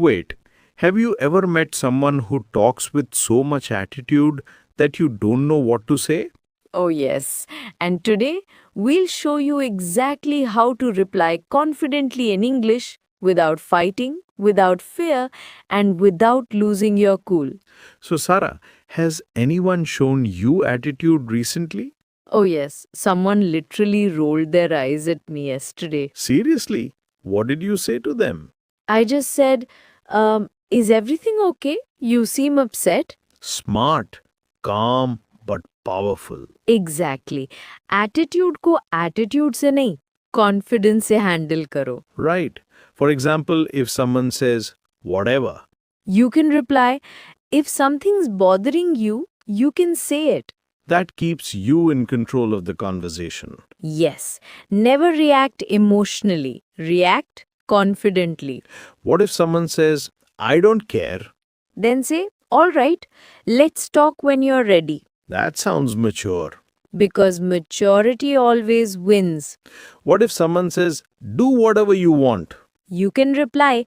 Wait, have you ever met someone who talks with so much attitude that you don't know what to say? Oh, yes. And today, we'll show you exactly how to reply confidently in English without fighting, without fear, and without losing your cool. So, Sarah, has anyone shown you attitude recently? Oh, yes. Someone literally rolled their eyes at me yesterday. Seriously? What did you say to them? I just said, is everything okay? You seem upset. Smart, calm, but powerful. Exactly. Attitude को attitude से नहीं, confidence से handle करो. Right. For example, if someone says, whatever, You can reply, if something's bothering you, you can say it. that keeps you in control of the conversation. Yes. Never react emotionally. React confidently. What if someone says, I don't care? Then say, all right, let's talk when you're ready. That sounds mature. Because maturity always wins. What if someone says, do whatever you want? You can reply,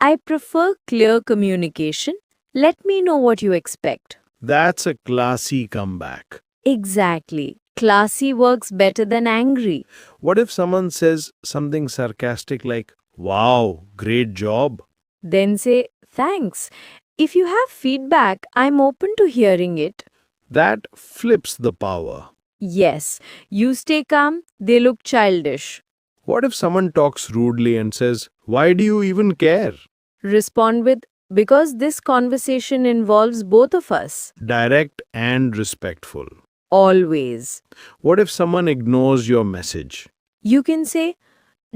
I prefer clear communication. Let me know what you expect. That's a classy comeback. Exactly. Classy works better than angry. What if someone says something sarcastic like, wow, great job? Then say, thanks. If you have feedback, I'm open to hearing it. That flips the power. Yes, you stay calm, they look childish. What if someone talks rudely and says, why do you even care? Respond with, because this conversation involves both of us. Direct and respectful. Always. What if someone ignores your message? You can say,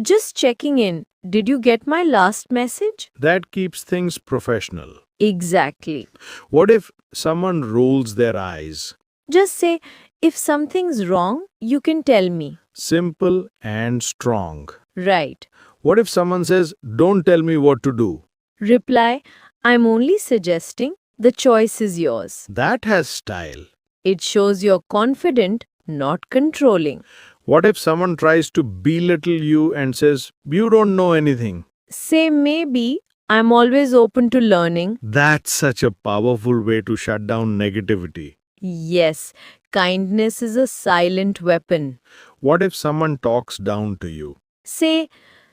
just checking in. Did you get my last message? That keeps things professional. Exactly. What if someone rolls their eyes? Just say, if something's wrong, you can tell me. Simple and strong. Right. What if someone says, don't tell me what to do? Reply, I'm only suggesting, the choice is yours. That has style. It shows you're confident, not controlling. What if someone tries to belittle you and says, you don't know anything? Say maybe, I'm always open to learning. That's such a powerful way to shut down negativity. Yes, kindness is a silent weapon. What if someone talks down to you? Say,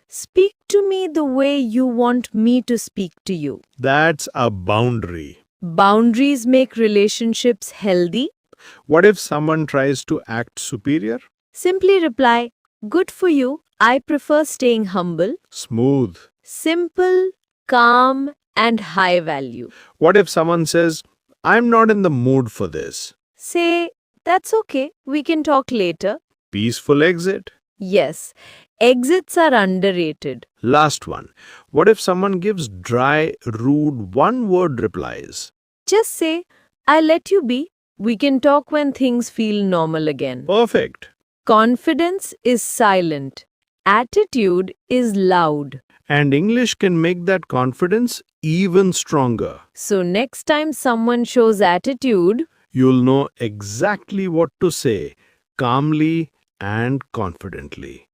speak to me the way you want me to speak to you. That's a boundary. Boundaries make relationships healthy. What if someone tries to act superior? Simply reply, good for you. I prefer staying humble, Smooth. simple, calm, and high value. What if someone says, I'm not in the mood for this? Say, that's okay. We can talk later. Peaceful exit. Yes, exits are underrated. Last one. What if someone gives dry, rude, one-word replies? Just say, I'll let you be. We can talk when things feel normal again. Perfect. Confidence is silent. Attitude is loud. And English can make that confidence even stronger. So next time someone shows attitude, You'll know exactly what to say, calmly and confidently.